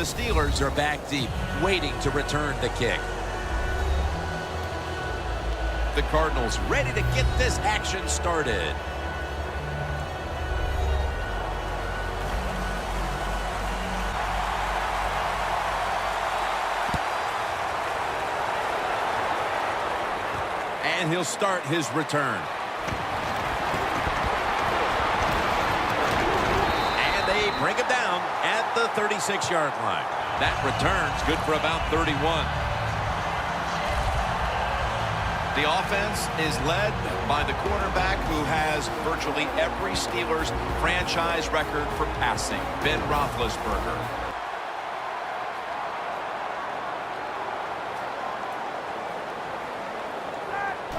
The Steelers are back deep, waiting to return the kick. The Cardinals ready to get this action started. And he'll start his return. And they bring him down at the 36-yard line. That return's good for about 31. The offense is led by the quarterback who has virtually every Steelers franchise record for passing, Ben Roethlisberger.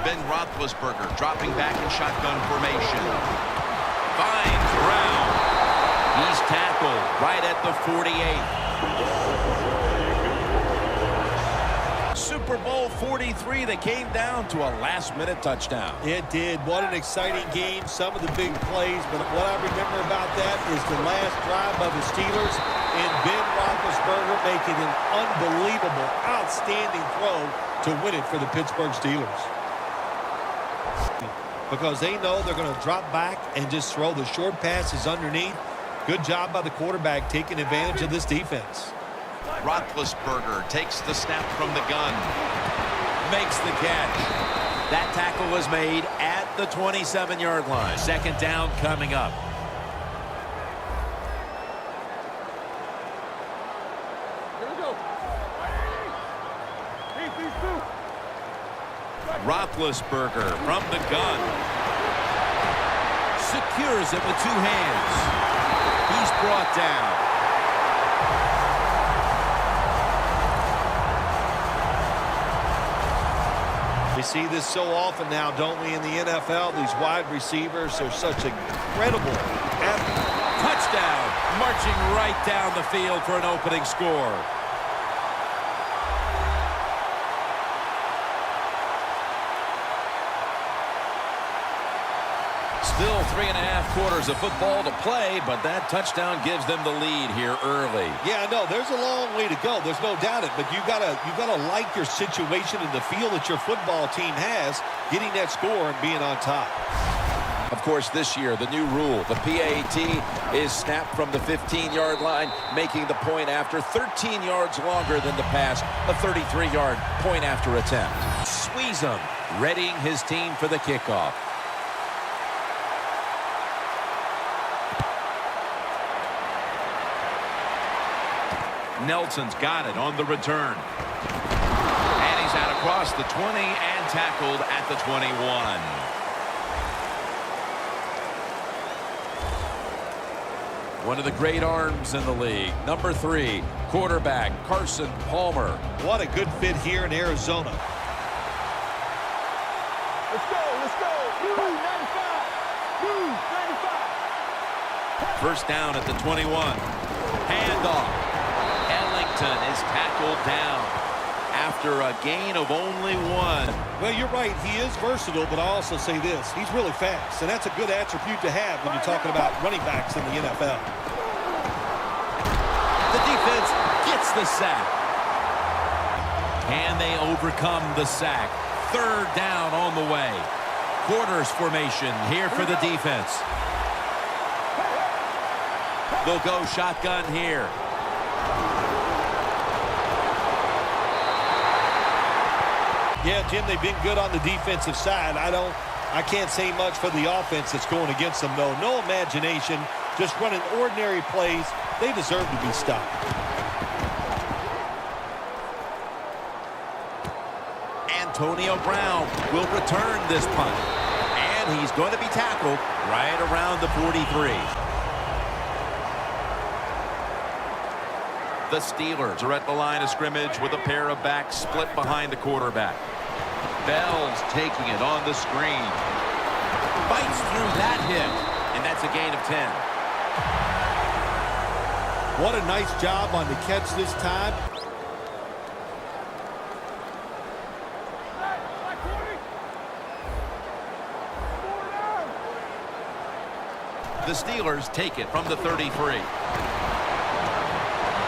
Ben Roethlisberger dropping back in shotgun formation. Finds Brown. He's tackled right at the 48. Super Bowl 43 that came down to a last-minute touchdown. It did. What an exciting game. Some of the big plays, but what I remember about that is the last drive of the Steelers and Ben Roethlisberger making an unbelievable, outstanding throw to win it for the Pittsburgh Steelers. Because they know they're going to drop back and just throw the short passes underneath. Good job by the quarterback taking advantage of this defense. Roethlisberger takes the snap from the gun. Makes the catch. That tackle was made at the 27-yard line. Second down coming up. Here we go. Roethlisberger from the gun. Secures it with two hands. He's brought down. We see this so often now, don't we, in the NFL? These wide receivers are such incredible athletes. Touchdown. Marching right down the field for an opening score. Still 3.5 quarters of football to play, but that touchdown gives them the lead here early. Yeah, no, there's a long way to go. There's no doubt it, but you gotta like your situation and the feel that your football team has, getting that score and being on top. Of course, this year, the new rule, the PAT, is snapped from the 15-yard line, making the point after 13 yards longer than the pass, a 33-yard point after attempt. Squeeze him, readying his team for the kickoff. Nelson's got it on the return. And he's out across the 20 and tackled at the 21. One of the great arms in the league. Number 3, quarterback Carson Palmer. What a good fit here in Arizona. Let's go, let's go. 95. 95. First down at the 21. Handoff. Is tackled down after a gain of only 1. Well, you're right. He is versatile, but I'll also say this. He's really fast, and that's a good attribute to have when you're talking about running backs in the NFL. The defense gets the sack. Can they overcome the sack? Third down on the way. Quarters formation here for the defense. They'll go shotgun here. Yeah, Jim, they've been good on the defensive side. I can't say much for the offense that's going against them, though. No imagination, just running ordinary plays. They deserve to be stopped. Antonio Brown will return this punt. And he's going to be tackled right around the 43. The Steelers are at the line of scrimmage with a pair of backs split behind the quarterback. Bell's taking it on the screen. Fights through that hit, and that's a gain of 10. What a nice job on the catch this time. The Steelers take it from the 33.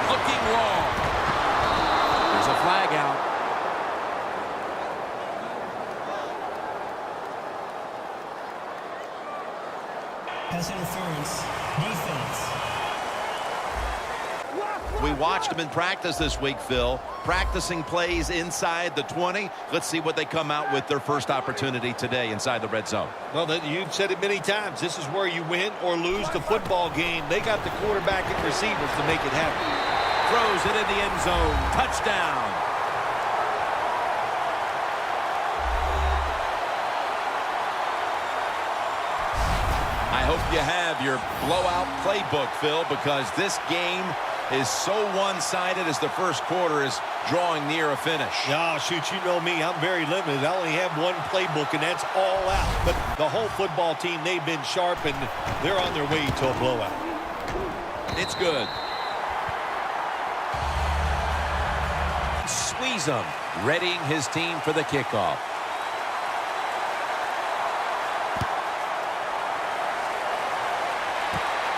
Looking long. pass interference. Defense. We watched them in practice this week, Phil. Practicing plays inside the 20. Let's see what they come out with their first opportunity today inside the red zone. Well, you've said it many times. This is where you win or lose the football game. They got the quarterback and receivers to make it happen. Throws it in the end zone. Touchdown. I hope you have your blowout playbook, Phil, because this game is so one-sided as the first quarter is drawing near a finish. Yeah, shoot, you know me. I'm very limited. I only have one playbook, and that's all out. But the whole football team, they've been sharp, and they're on their way to a blowout. It's good. Squeeze him, readying his team for the kickoff.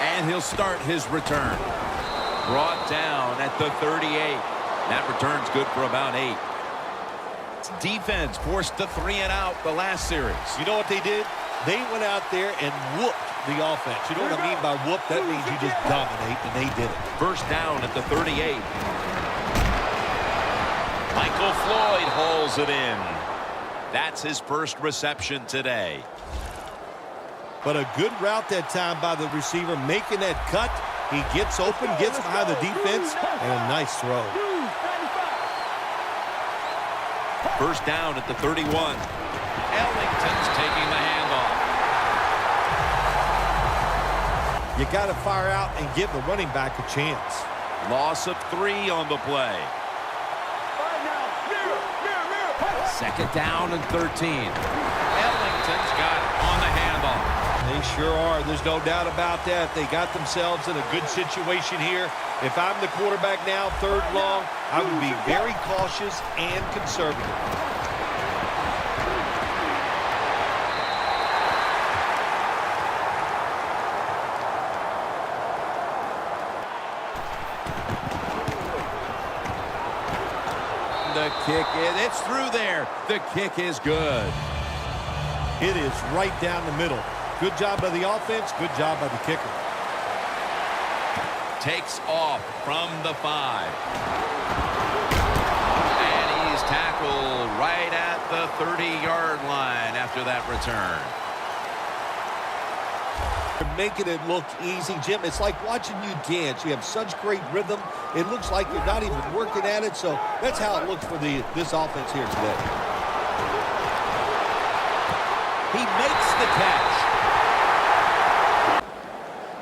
And he'll start his return. Brought down at the 38. That return's good for about 8. Defense forced the 3 and out the last series. You know what they did? They went out there and whooped the offense. You know what I mean by whoop? That means you just dominate, and they did it. First down at the 38. Michael Floyd hauls it in. That's his first reception today. But a good route that time by the receiver, making that cut. He gets open, gets behind the defense, and a nice throw. First down at the 31. Ellington's taking the handoff. You got to fire out and give the running back a chance. Loss of 3 on the play. Second down and 13. Ellington's got it on the handoff. They sure are. There's no doubt about that. They got themselves in a good situation here. If I'm the quarterback now, 3rd and long, I would be very cautious and conservative. The kick, it's through there. The kick is good. It is right down the middle. Good job by the offense. Good job by the kicker. Takes off from the 5. And he's tackled right at the 30-yard line after that return. They're making it look easy, Jim. It's like watching you dance. You have such great rhythm. It looks like you're not even working at it. So that's how it looks for this offense here today. He makes the catch.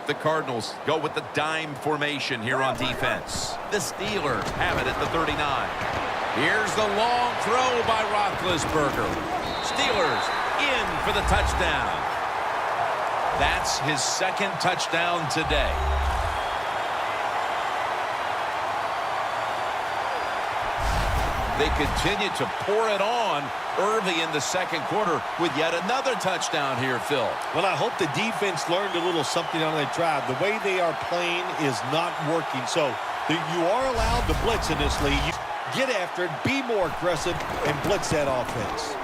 The Cardinals go with the dime formation here on defense. The Steelers have it at the 39. Here's the long throw by Roethlisberger. Steelers in for the touchdown. That's his 2nd touchdown today. They continue to pour it on early in the 2nd quarter with yet another touchdown here, Phil. Well, I hope the defense learned a little something on that drive. The way they are playing is not working. So you are allowed to blitz in this league. Get after it, be more aggressive, and blitz that offense.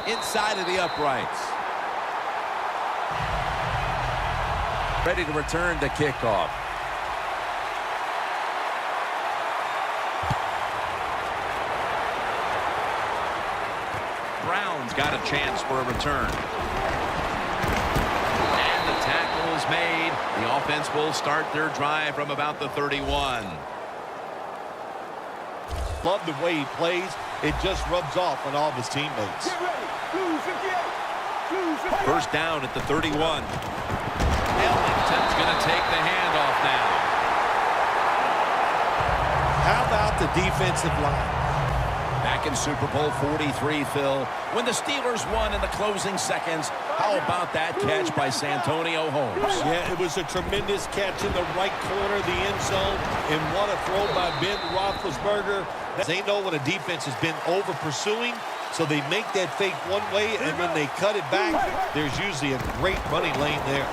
Inside of the uprights. Ready to return to kickoff. Brown's got a chance for a return. And the tackle is made. The offense will start their drive from about the 31. Love the way he plays. It just rubs off on all of his teammates. First down at the 31. Ellington's going to take the handoff now. How about the defensive line? Back in Super Bowl 43, Phil, when the Steelers won in the closing seconds, how about that catch by Santonio Holmes? Yeah, it was a tremendous catch in the right corner of the end zone, and what a throw by Ben Roethlisberger. They know when a defense has been over-pursuing, so they make that fake one way, and when they cut it back, there's usually a great running lane there.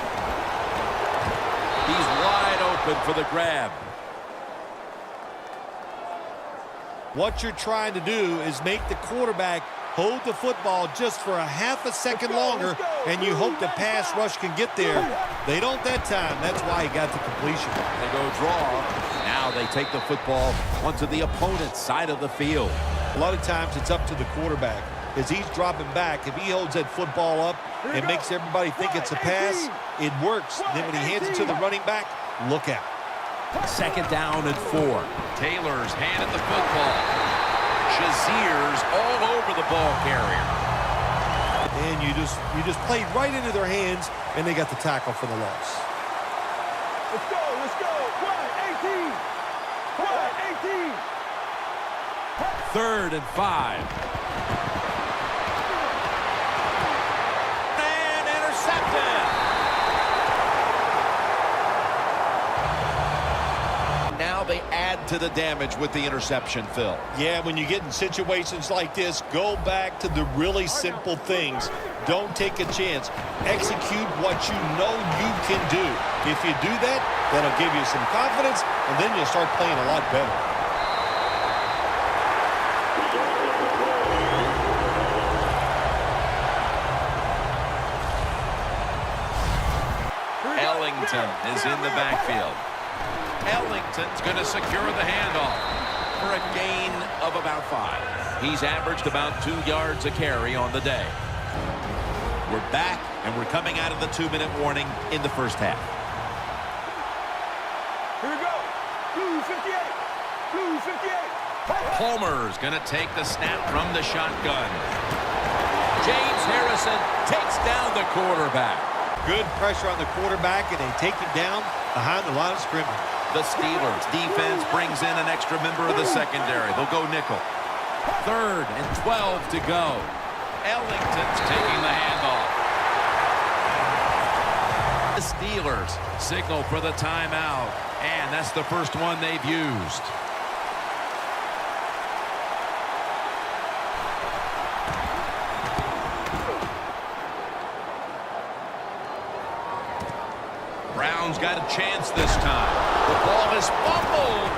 He's wide open for the grab. What you're trying to do is make the quarterback hold the football just for a half a second longer, and you hope the pass rush can get there. They don't that time. That's why he got the completion. They go draw. Now they take the football onto the opponent's side of the field. A lot of times it's up to the quarterback. As he's dropping back, if he holds that football up and makes everybody think it's a pass, it works. Then when he hands it to the running back, look out. Second down and 4. Taylor's handed the football. Shazier's all over the ball carrier. And you just played right into their hands, and they got the tackle for the loss. Let's go, let's go. 18. 18. Third and 5. And intercepted. Now they add to the damage with the interception, Phil. Yeah, when you get in situations like this, go back to the really simple things. Don't take a chance. Execute what you know you can do. If you do that, that'll give you some confidence, and then you'll start playing a lot better. Ellington is in the backfield. Ellington's going to secure the handoff for a gain of about 5. He's averaged about 2 yards a carry on the day. We're back, and we're coming out of the 2-minute warning in the first half. Here we go. Blue 58. Blue 58. Palmer's going to take the snap from the shotgun. James Harrison takes down the quarterback. Good pressure on the quarterback, and they take him down behind the line of scrimmage. The Steelers defense brings in an extra member of the secondary. They'll go nickel. 3rd and 12 to go. Ellington's taking the handoff. The Steelers signal for the timeout, and that's the first one they've used. Brown's got a chance this time. The ball is fumbled.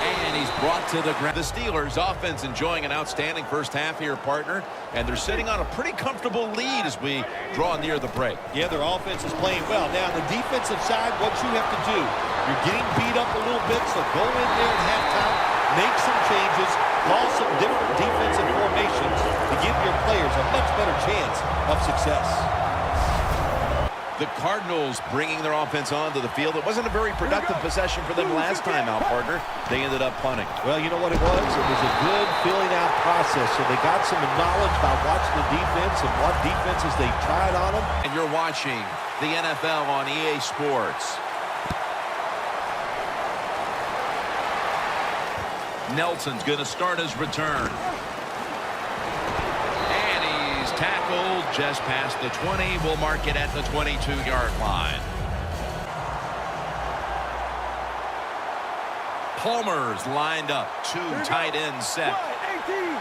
And he's brought to the ground. The Steelers offense enjoying an outstanding first half here, partner. And they're sitting on a pretty comfortable lead as we draw near the break. Yeah, their offense is playing well. Now, on the defensive side, what you have to do, you're getting beat up a little bit, so go in there at halftime, make some changes, call some different defensive formations to give your players a much better chance of success. The Cardinals bringing their offense onto the field. It wasn't a very productive possession for them last time out, partner. They ended up punting. Well, you know what it was? It was a good filling out process. So they got some knowledge about watching the defense and what defenses they tried on them. And you're watching the NFL on EA Sports. Nelson's going to start his return. Tackled just past the 20. We'll mark it at the 22-yard line. Palmer's lined up. 2 tight ends set. 18.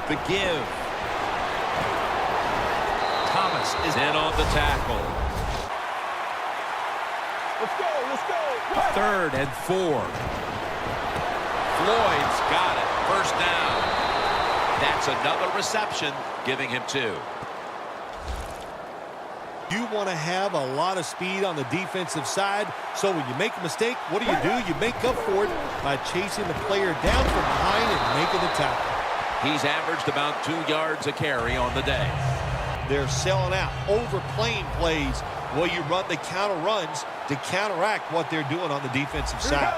The give. Thomas is in on the tackle. Let's go, let's go. 3rd and 4. Floyd's got it. First down. That's another reception, giving him 2. You want to have a lot of speed on the defensive side, so when you make a mistake, what do? You make up for it by chasing the player down from behind and making the tackle. He's averaged about 2 yards a carry on the day. They're selling out, overplaying plays. Well, you run the counter runs to counteract what they're doing on the defensive side.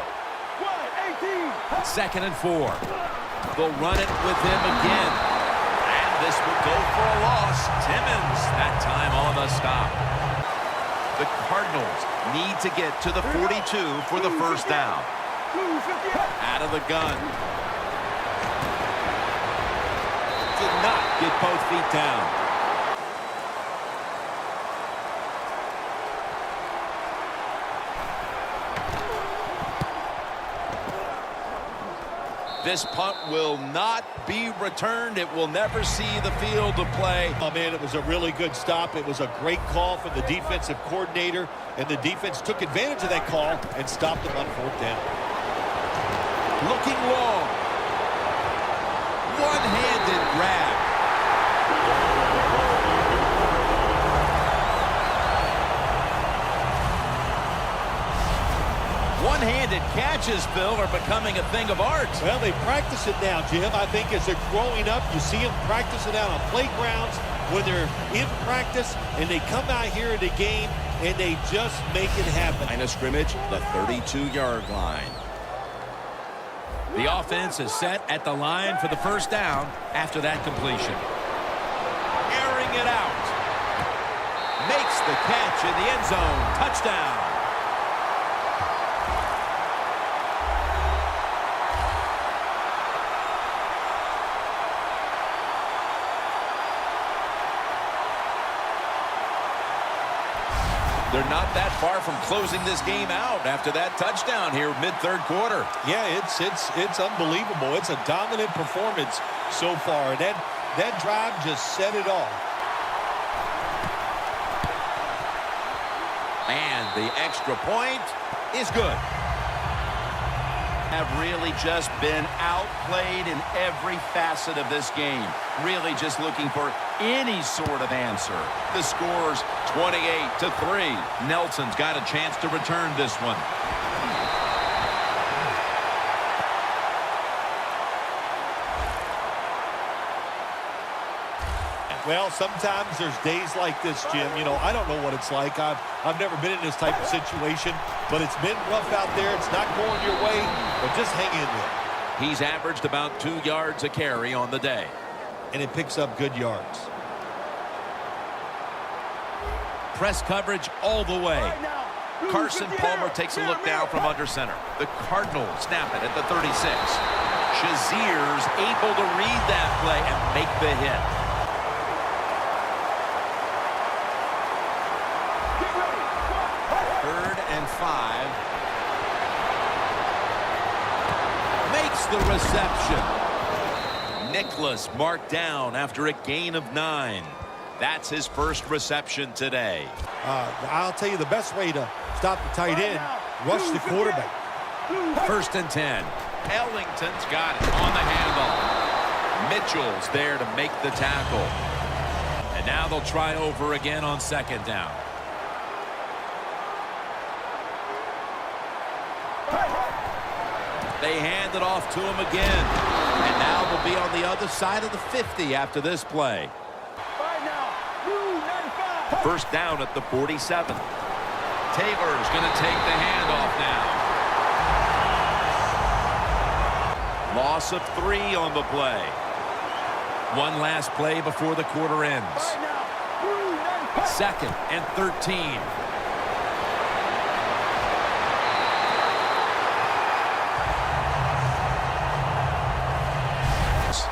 18. 2nd and 4. They'll run it with him again. And this will go for a loss. Timmons, that time on the stop. The Cardinals need to get to the 42 for the first down. Out of the gun. Did not get both feet down. This punt will not be returned. It will never see the field of play. Oh, man, it was a really good stop. It was a great call from the defensive coordinator, and the defense took advantage of that call and stopped them on 4th down. Looking long. One-handed grab. One-handed catches, Phil, are becoming a thing of art. Well, they practice it now, Jim. I think as they're growing up, you see them practice it out on playgrounds when they're in practice, and they come out here in the game, and they just make it happen. Line of scrimmage, the 32-yard line. The offense is set at the line for the first down after that completion. Airing it out. Makes the catch in the end zone. Touchdown. They're not that far from closing this game out after that touchdown here mid-third quarter. Yeah, it's unbelievable. It's a dominant performance so far. That drive just set it off. And the extra point is good. Have really just been outplayed in every facet of this game. Really just looking for any sort of answer. The score's 28-3. Nelson's got a chance to return this one. Well, sometimes there's days like this, Jim. You know, I don't know what it's like. I've never been in this type of situation, but it's been rough out there. It's not going your way, but just hang in there. He's averaged about 2 yards a carry on the day. And it picks up good yards. Press coverage all the way. Carson Palmer takes a look down from under center. The Cardinals snap it at the 36. Shazier's able to read that play and make the hit. Third and 5. Makes the reception. Nicholas marked down after a gain of 9. That's his first reception today. I'll tell you the best way to stop the tight end, rush the quarterback. First and 10. Ellington's got it on the handle. Mitchell's there to make the tackle. And now they'll try over again on second down. They hand it off to him again. And now they'll be on the other side of the 50 after this play. First down at the 47. Taylor's going to take the handoff now. Loss of 3 on the play. One last play before the quarter ends. Second and 13.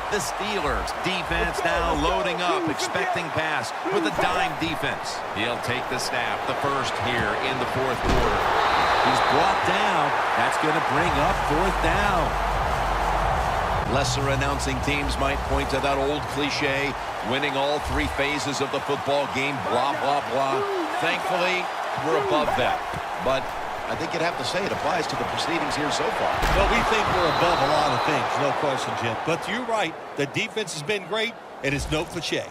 The Steelers defense now loading up, expecting pass with a dime defense. He'll take the snap, the first here in the fourth quarter. He's brought down. That's going to bring up fourth down. Lesser announcing teams might point to that old cliche, winning all 3 phases of the football game, blah, blah, blah. Thankfully, we're above that. But I think you'd have to say it applies to the proceedings here so far. Well, we think we're above a lot of things, no question, Jim. But you're right. The defense has been great, and it's no cliche.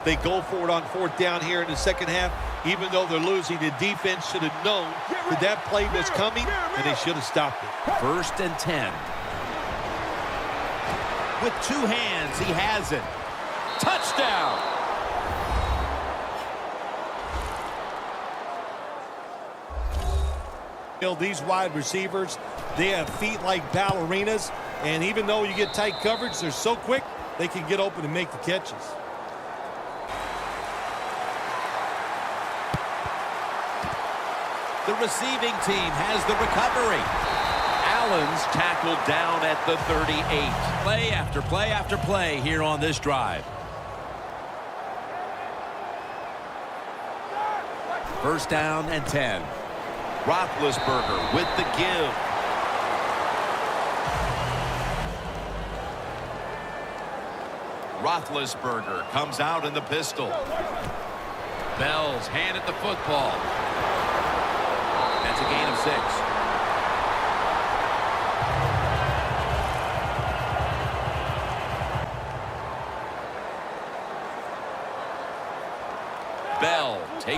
They go for it on fourth down here in the second half. Even though they're losing, the defense should have known that that play was coming, and they should have stopped it. First and 10. With 2 hands, he has it. Touchdown! These wide receivers, they have feet like ballerinas, and even though you get tight coverage, they're so quick, they can get open and make the catches. The receiving team has the recovery. Allen's tackled down at the 38. Play after play after play here on this drive. First down and 10. Roethlisberger with the give. Roethlisberger comes out in the pistol. Bell's handed the football. That's a gain of 6.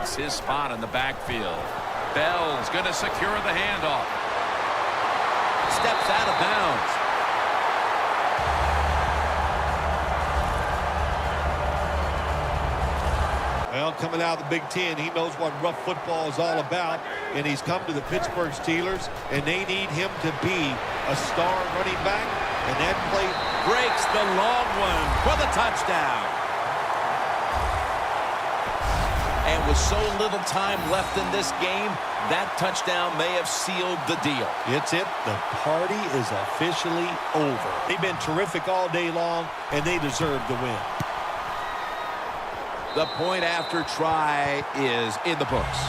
takes his spot in the backfield. Bell's going to secure the handoff. Steps out of bounds. Well, coming out of the Big Ten, he knows what rough football is all about, and he's come to the Pittsburgh Steelers, and they need him to be a star running back, and that play Breaks the long one for the touchdown. And with so little time left in this game, that touchdown may have sealed the deal. It's it. The party is officially over. They've been terrific all day long, and they deserve the win. The point after try is in the books.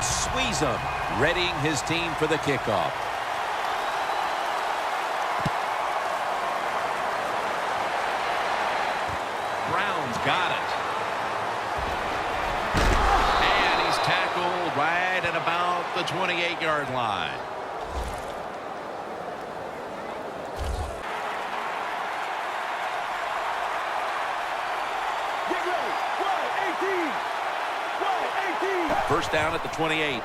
Squeeze him, readying his team for the kickoff. Brown's got it. And he's tackled right at about the 28-yard line. First down at the 28.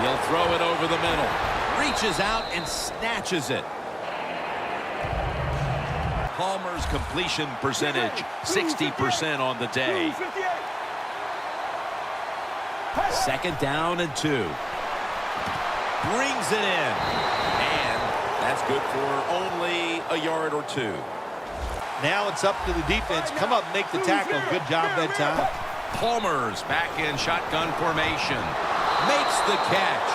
He'll throw it over the middle. Reaches out and snatches it. Palmer's completion percentage, 60% on the day. Second down and 2. Brings it in. And that's good for only a yard or 2. Now it's up to the defense. Come up and make the tackle. Good job that time. Palmer's back in shotgun formation. Makes the catch.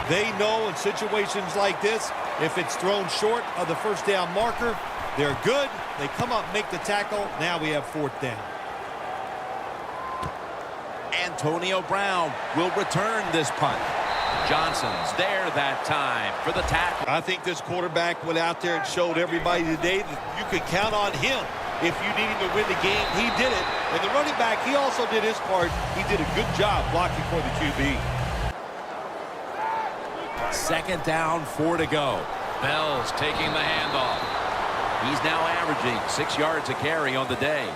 They know in situations like this, if it's thrown short of the first down marker, they're good. They come up, make the tackle. Now we have fourth down. Antonio Brown will return this punt. Johnson's there that time for the tackle. I think this quarterback went out there and showed everybody today that you could count on him. If you need him to win the game, he did it. And the running back, he also did his part. He did a good job blocking for the QB. Second down, 4 to go. Bell's taking the handoff. He's now averaging 6 yards a carry on the day.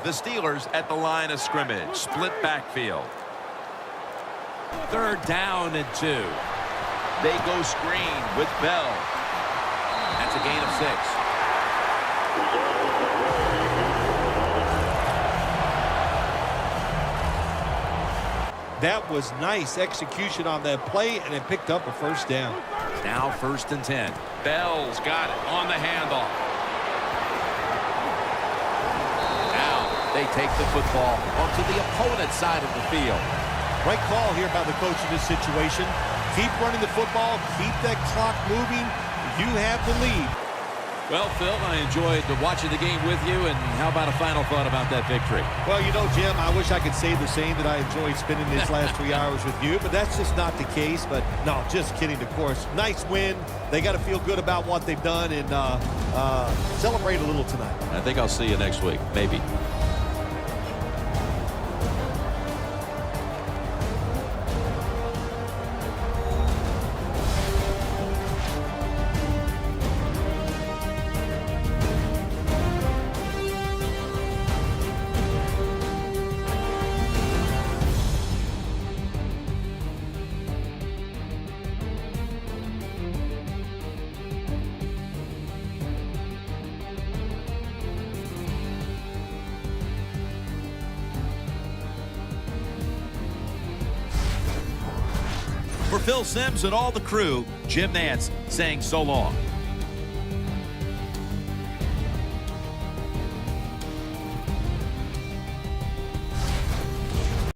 The Steelers at the line of scrimmage. Split backfield. Third down and 2. They go screen with Bell. That's a gain of 6. That was nice execution on that play, and it picked up a first down. Now first and 10. Bell's got it on the handoff. Now they take the football onto the opponent's side of the field. Right call here by the coach in this situation. Keep running the football. Keep that clock moving. You have the lead. Well, Phil, I enjoyed watching the game with you, and how about a final thought about that victory? Well, you know, Jim, I wish I could say the same, that I enjoyed spending these last 3 hours with you, but that's just not the case. But, no, just kidding, of course. Nice win. They got to feel good about what they've done and celebrate a little tonight. I think I'll see you next week, maybe. For Phil Simms and all the crew, Jim Nantz saying so long.